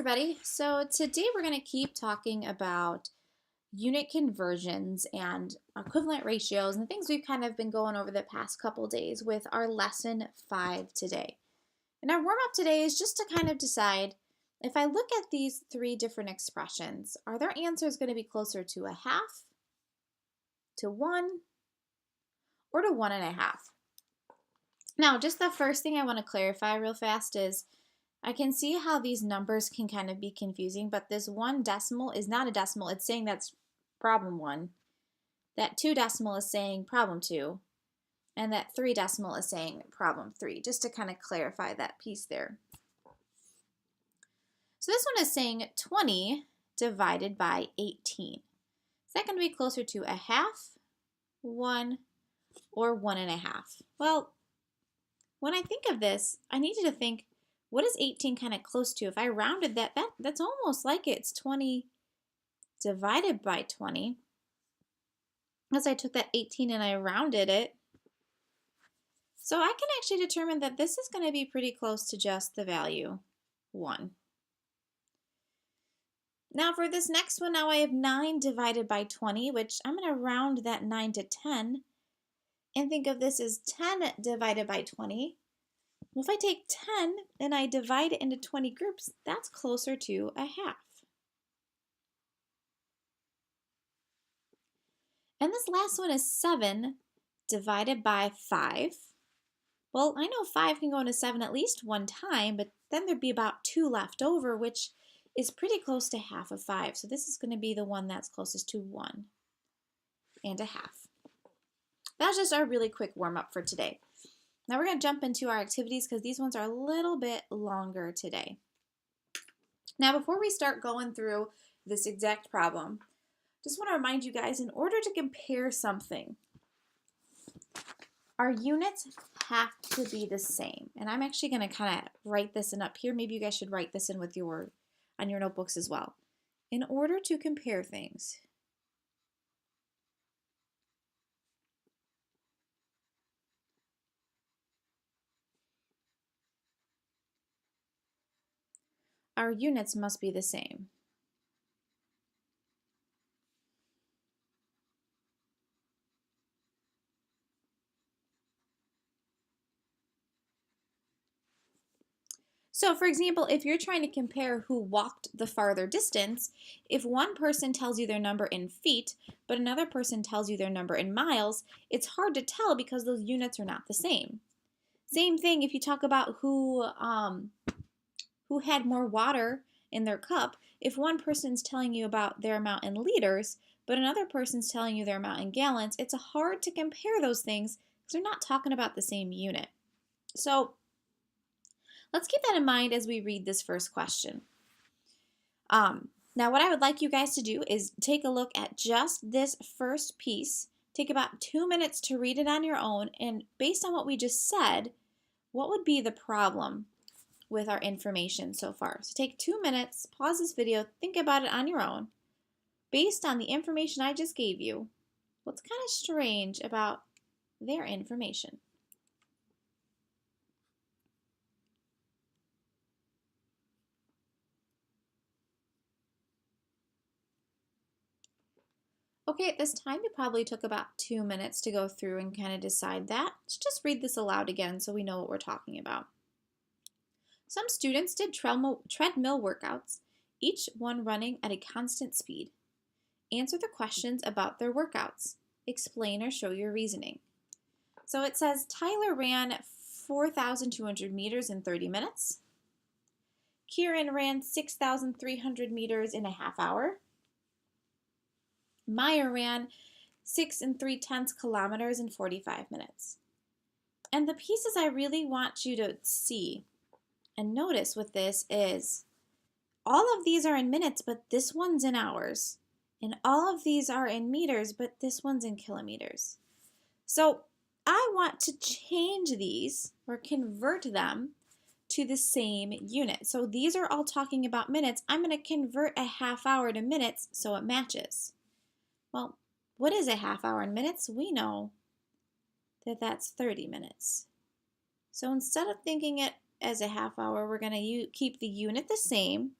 everybody. So today we're going to keep talking about unit conversions and equivalent ratios and things we've kind of been going over the past couple days with our lesson 5 today. And our warm-up today is just to kind of decide, if I look at these three different expressions, are their answers going to be closer to a half, to 1, or to 1.5? Now, just the first thing I want to clarify real fast is I can see how these numbers can kind of be confusing, but this 1 decimal is not a decimal. It's saying that's problem 1. That 2 decimal is saying problem 2. And that 3 decimal is saying problem 3, just to kind of clarify that piece there. So this one is saying 20 divided by 18. Is that going to be closer to a half, 1, or 1.5? Well, when I think of this, I need you to think, what is 18 kind of close to? If I rounded that's almost like it's 20 divided by 20. As I took that 18 and I rounded it. So I can actually determine that this is going to be pretty close to just the value 1. Now for this next one, now I have 9 divided by 20, which I'm going to round that 9 to 10. And think of this as 10 divided by 20. Well, if I take 10 and I divide it into 20 groups, that's closer to a half. And this last one is 7 divided by 5. Well, I know 5 can go into 7 at least one time, but then there'd be about 2 left over, which is pretty close to half of 5. So this is going to be the one that's closest to 1.5. That's just our really quick warm-up for today. Now we're going to jump into our activities because these ones are a little bit longer today. Now before we start going through this exact problem, just want to remind you guys, in order to compare something, our units have to be the same. And I'm actually going to kind of write this in up here. Maybe you guys should write this in with on your notebooks as well. In order to compare things, our units must be the same. So for example, if you're trying to compare who walked the farther distance, if one person tells you their number in feet, but another person tells you their number in miles, it's hard to tell because those units are not the same. Same thing if you talk about who had more water in their cup. If one person's telling you about their amount in liters, but another person's telling you their amount in gallons, it's hard to compare those things because they're not talking about the same unit. So let's keep that in mind as we read this first question. Now what I would like you guys to do is take a look at just this first piece. Take about 2 minutes to read it on your own, and based on what we just said, what would be the problem with our information so far? So take 2 minutes, pause this video, think about it on your own. Based on the information I just gave you, what's kind of strange about their information? Okay, at this time, it probably took about 2 minutes to go through and kind of decide that. Let's just read this aloud again so we know what we're talking about. Some students did treadmill workouts, each one running at a constant speed. Answer the questions about their workouts. Explain or show your reasoning. So it says Tyler ran 4,200 meters in 30 minutes. Kieran ran 6,300 meters in a half hour. Maya ran 6 3/10 kilometers in 45 minutes. And the pieces I really want you to see and notice with this is all of these are in minutes, but this one's in hours. And all of these are in meters, but this one's in kilometers. So I want to change these or convert them to the same unit. So these are all talking about minutes. I'm going to convert a half hour to minutes so it matches. Well, what is a half hour in minutes? We know that that's 30 minutes. So instead of thinking it as a half hour, we're going to keep the unit the same,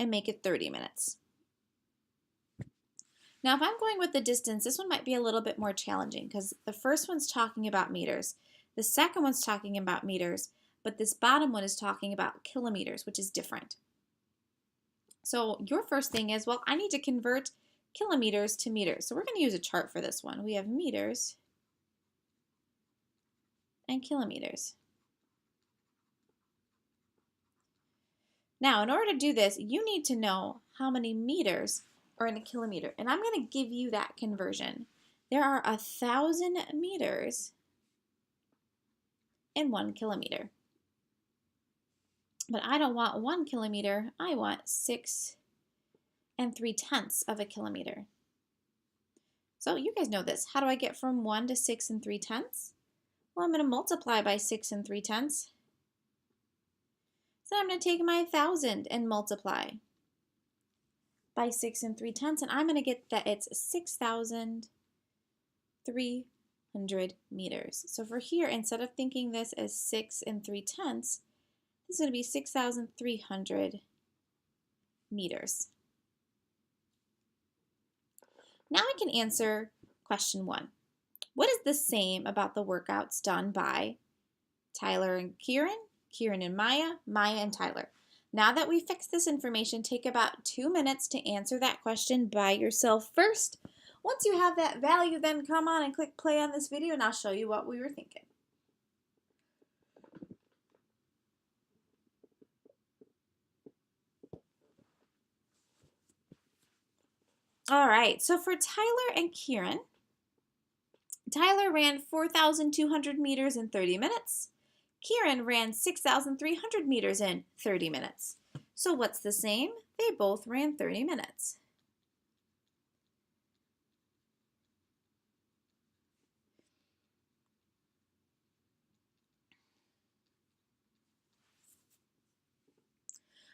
and make it 30 minutes. Now, if I'm going with the distance, this one might be a little bit more challenging because the first one's talking about meters. The second one's talking about meters, but this bottom one is talking about kilometers, which is different. So your first thing is, well, I need to convert kilometers to meters. So we're going to use a chart for this one. We have meters and kilometers. Now, in order to do this, you need to know how many meters are in a kilometer. And I'm going to give you that conversion. There are 1,000 meters in 1 kilometer. But I don't want 1 kilometer. I want 6 3/10 of a kilometer. So you guys know this. How do I get from 1 to 6 3/10? Well, I'm going to multiply by 6 3/10. So I'm going to take my 1,000 and multiply by 6 3/10, and I'm going to get that it's 6,300 meters. So for here, instead of thinking this as 6 3/10, this is going to be 6,300 meters. Now I can answer question 1. What is the same about the workouts done by Tyler and Kieran, Kieran and Maya, Maya and Tyler? Now that we fixed this information, take about 2 minutes to answer that question by yourself first. Once you have that value, then come on and click play on this video and I'll show you what we were thinking. All right, so for Tyler and Kieran, Tyler ran 4,200 meters in 30 minutes. Kieran ran 6,300 meters in 30 minutes. So what's the same? They both ran 30 minutes.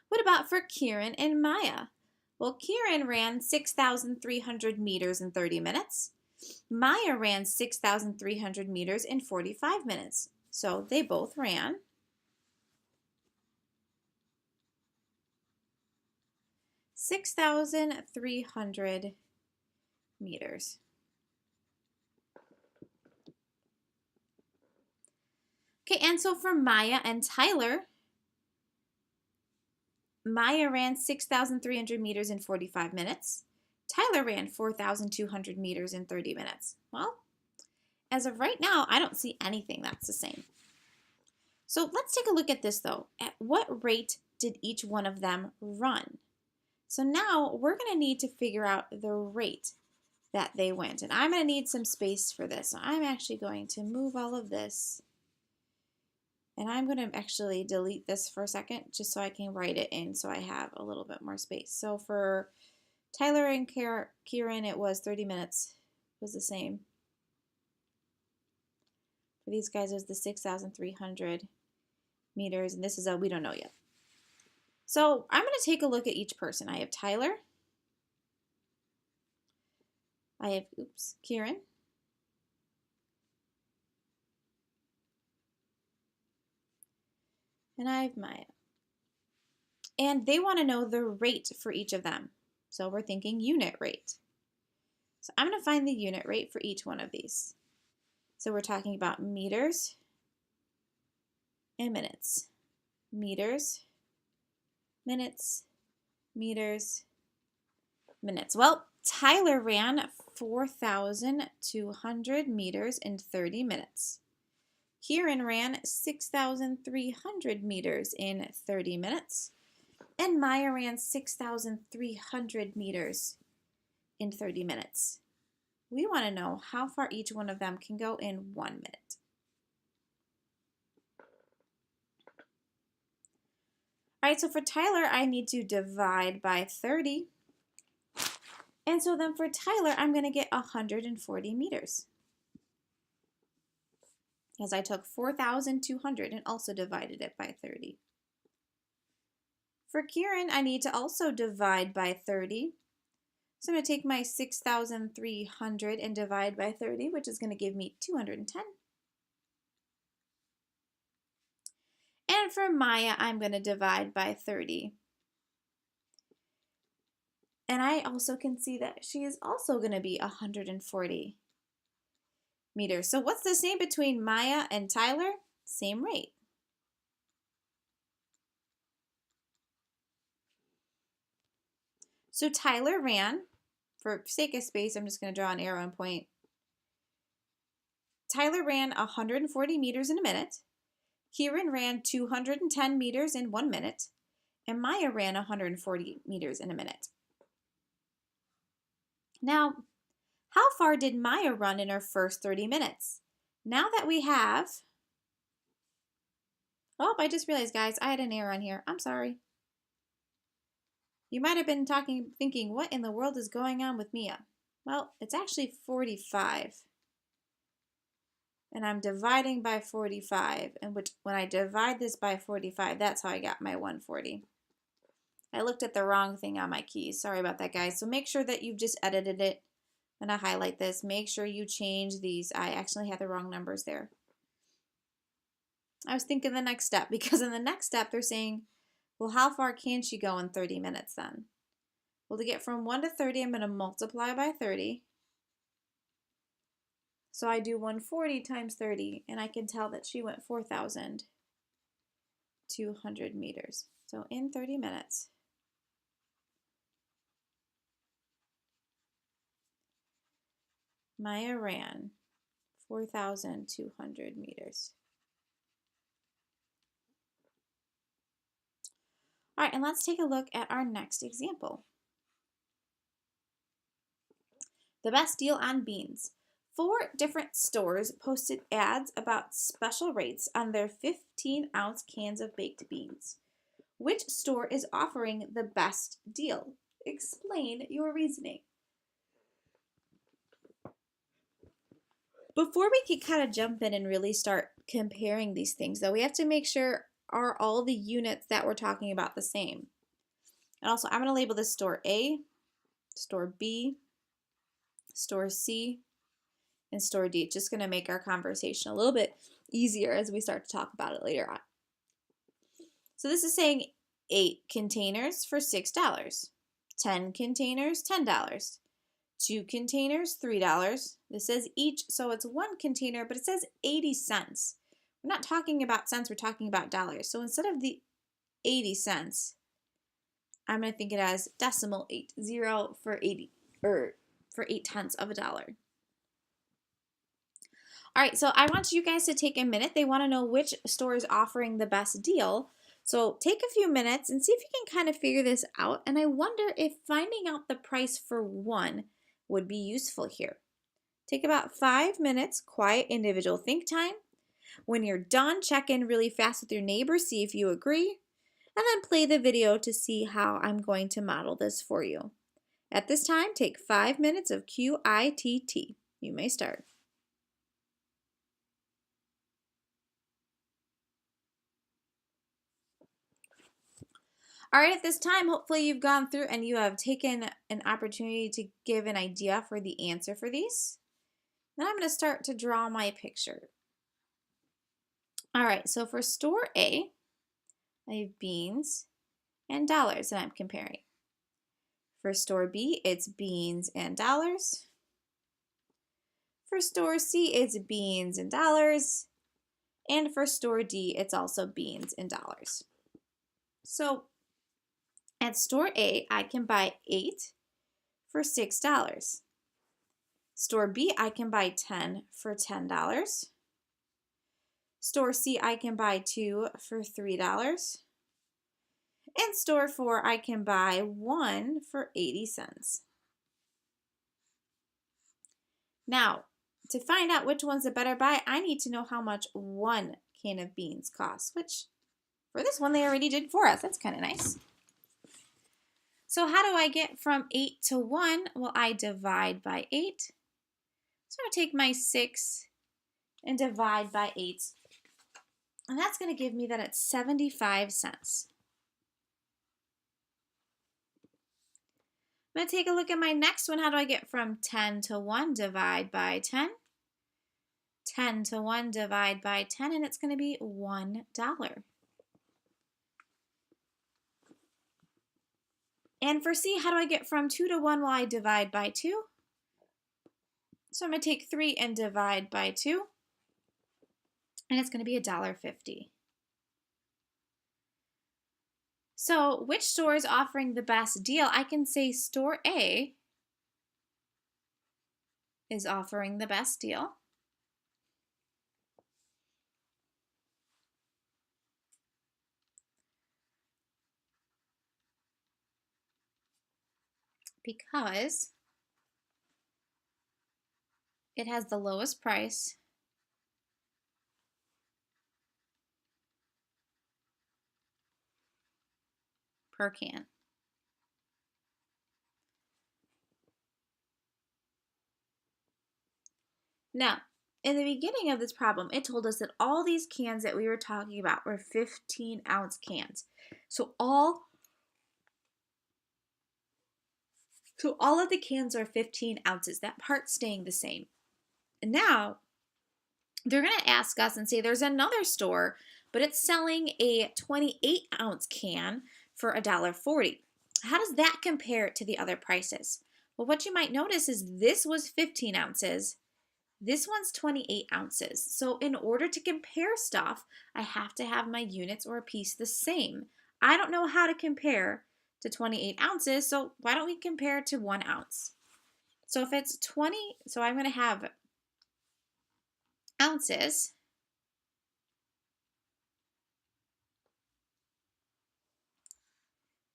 What about for Kieran and Maya? Well, Kieran ran 6,300 meters in 30 minutes. Maya ran 6,300 meters in 45 minutes. So they both ran 6,300 meters. Okay, and so for Maya and Tyler, Maya ran 6,300 meters in 45 minutes. Tyler ran 4,200 meters in 30 minutes. Well, as of right now, I don't see anything that's the same. So let's take a look at this though. At what rate did each one of them run? So now we're going to need to figure out the rate that they went. And I'm going to need some space for this. So I'm actually going to move all of this. And I'm going to actually delete this for a second just so I can write it in so I have a little bit more space. So for Tyler and Kieran, it was 30 minutes. It was the same. For these guys, it was the 6,300 meters. And this is we don't know yet. So I'm going to take a look at each person. I have Tyler. I have, Kieran. And I have Maya. And they want to know the rate for each of them. So we're thinking unit rate. So I'm going to find the unit rate for each one of these. So we're talking about meters and minutes. Meters, minutes, meters, minutes. Well, Tyler ran 4,200 meters in 30 minutes. Kieran ran 6,300 meters in 30 minutes. And Maya ran 6,300 meters in 30 minutes. We want to know how far each one of them can go in 1 minute. All right, so for Tyler, I need to divide by 30. And so then for Tyler, I'm going to get 140 meters. As I took 4,200 and also divided it by 30. For Kieran, I need to also divide by 30. So I'm going to take my 6,300 and divide by 30, which is going to give me 210. And for Maya, I'm going to divide by 30. And I also can see that she is also going to be 140 meters. So what's the same between Maya and Tyler? Same rate. So Tyler ran, for sake of space, I'm just going to draw an arrow and point. Tyler ran 140 meters in a minute. Kieran ran 210 meters in 1 minute. And Maya ran 140 meters in a minute. Now, how far did Maya run in her first 30 minutes? Now that we have... Oh, I just realized, guys, I had an error on here. I'm sorry. You might have been thinking, what in the world is going on with Mia? Well, it's actually 45. And I'm dividing by 45. And when I divide this by 45, that's how I got my 140. I looked at the wrong thing on my keys. Sorry about that, guys. So make sure that you've just edited it. I'm going to highlight this. Make sure you change these. I actually had the wrong numbers there. I was thinking the next step, because in the next step they're saying, well, how far can she go in 30 minutes then? Well, to get from 1 to 30, I'm going to multiply by 30. So I do 140 times 30, and I can tell that she went 4,200 meters. So in 30 minutes, Maya ran 4,200 meters. All right, and let's take a look at our next example. The best deal on beans. 4 different stores posted ads about special rates on their 15-ounce cans of baked beans. Which store is offering the best deal? Explain your reasoning. Before we can kind of jump in and really start comparing these things, though, we have to make sure, are all the units that we're talking about the same? And also, I'm going to label this store A, store B, store C, and store D. It's just going to make our conversation a little bit easier as we start to talk about it later on. So this is saying 8 containers for $6, 10 containers, $10, 2 containers, $3. This says each, so it's 1 container, but it says 80 cents. We're not talking about cents, we're talking about dollars. So instead of the 80 cents, I'm going to think it as decimal 8, 0 for 80, or for 8/10 of a dollar. All right, so I want you guys to take a minute. They want to know which store is offering the best deal. So take a few minutes and see if you can kind of figure this out. And I wonder if finding out the price for one would be useful here. Take about 5 minutes, quiet individual think time. When you're done, check in really fast with your neighbor, see if you agree, and then play the video to see how I'm going to model this for you. At this time, take 5 minutes of QITT. You may start. All right, at this time, hopefully you've gone through and you have taken an opportunity to give an idea for the answer for these. Then I'm going to start to draw my picture. All right, so for store A, I have beans and dollars that I'm comparing. For store B, it's beans and dollars. For store C, it's beans and dollars. And for store D, it's also beans and dollars. So at store A, I can buy 8 for $6. Store B, I can buy 10 for $10. Store C, I can buy 2 for $3. And store 4, I can buy 1 for 80 cents. Now, to find out which one's a better buy, I need to know how much 1 can of beans costs, which for this one they already did for us. That's kind of nice. So how do I get from 8 to 1? Well, I divide by 8. So I'm going to take my 6 and divide by 8. And that's going to give me that it's 75 cents. I'm going to take a look at my next one. How do I get from 10 to 1? Divide by 10. 10 to 1 divide by 10, and it's going to be $1. And for C, how do I get from 2 to 1? Well, I divide by 2. So I'm going to take 3 and divide by 2. And it's going to be $1.50. So which store is offering the best deal? I can say store A is offering the best deal. Because it has the lowest price per can. Now, in the beginning of this problem, it told us that all these cans that we were talking about were 15-ounce cans. So all of the cans are 15 ounces. That part's staying the same. And now, they're going to ask us and say there's another store, but it's selling a 28-ounce can for $1.40. How does that compare to the other prices? Well, what you might notice is this was 15 ounces. This one's 28 ounces. So in order to compare stuff, I have to have my units or a piece the same. I don't know how to compare to 28 ounces, so why don't we compare to 1 ounce? So if it's 20, so I'm going to have ounces.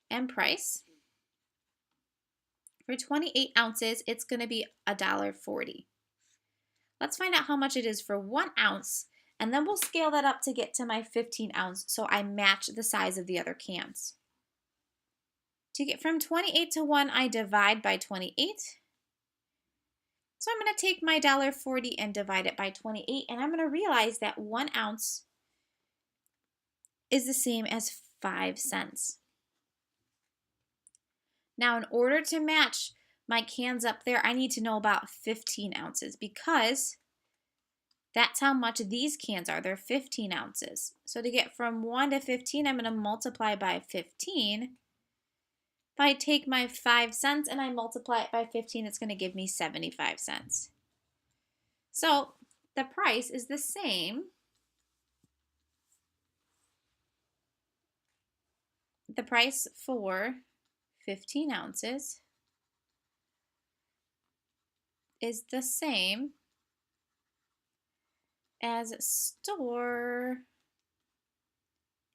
And price. For 28 ounces, it's going to be $1.40. Let's find out how much it is for 1 ounce, and then we'll scale that up to get to my 15 ounce so I match the size of the other cans. To get from 28 to 1, I divide by 28. So I'm going to take my $1.40 and divide it by 28, and I'm going to realize that 1 ounce is the same as 5 cents. Now, in order to match my cans up there, I need to know about 15 ounces because that's how much these cans are. They're 15 ounces. So to get from 1 to 15, I'm going to multiply by 15. If I take my 5 cents and I multiply it by 15, it's going to give me 75 cents. So the price is the same. The price for 15 ounces is the same as store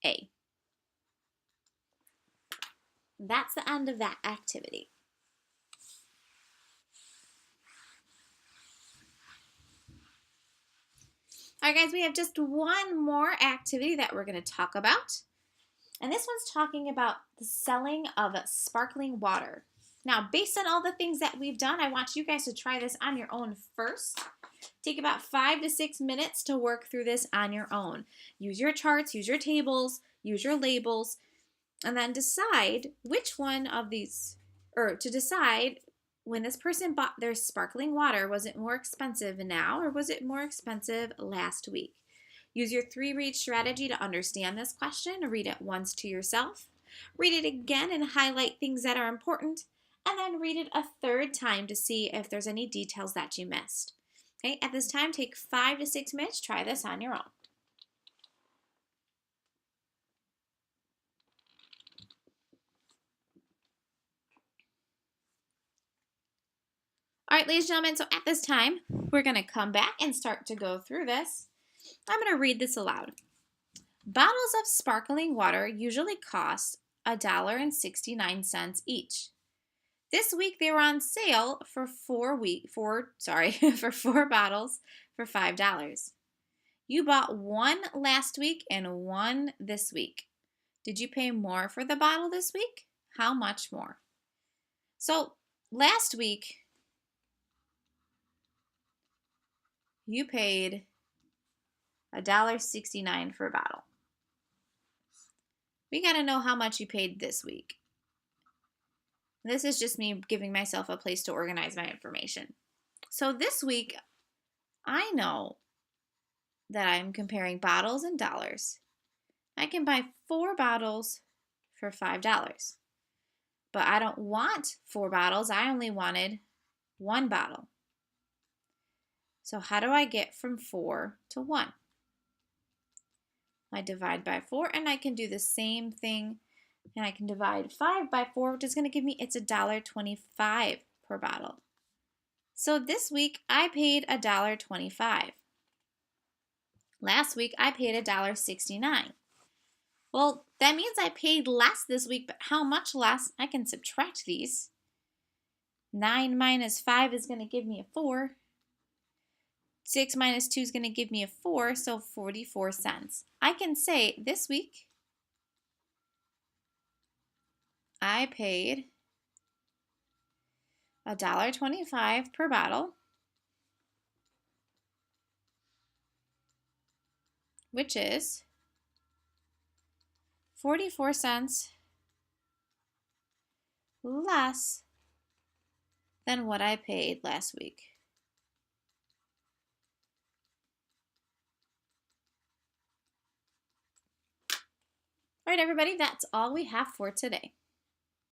A. That's the end of that activity. All right, guys, we have just one more activity that we're going to talk about. And this one's talking about the selling of sparkling water. Now, based on all the things that we've done, I want you guys to try this on your own first. Take about 5 to 6 minutes to work through this on your own. Use your charts, use your tables, use your labels, and then decide which one of these, or to decide when this person bought their sparkling water, was it more expensive now or was it more expensive last week? Use your 3-read strategy to understand this question. Read it once to yourself. Read it again and highlight things that are important. And then read it a 3rd time to see if there's any details that you missed. Okay, at this time, take 5 to 6 minutes. Try this on your own. All right, ladies and gentlemen, so at this time, we're going to come back and start to go through this. I'm going to read this aloud. Bottles of sparkling water usually cost $1.69 each. This week they were on sale for 4 bottles for $5. You bought 1 last week and 1 this week. Did you pay more for the bottle this week? How much more? So last week you paid $1.69 for a bottle. We got to know how much you paid this week. This is just me giving myself a place to organize my information. So this week, I know that I'm comparing bottles and dollars. I can buy 4 bottles for $5. But I don't want 4 bottles. I only wanted 1 bottle. So how do I get from 4 to 1? I divide by 4, and I can do the same thing, and I can divide 5 by 4, which is going to give me, it's $1.25 per bottle. So this week I paid $1.25. Last week I paid $1.69. Well, that means I paid less this week, but how much less? I can subtract these. 9 minus 5 is going to give me a 4. 6 minus 2 is going to give me a 4, so 44 cents. I can say this week I paid $1.25 per bottle, which is 44 cents less than what I paid last week. All right, everybody, that's all we have for today.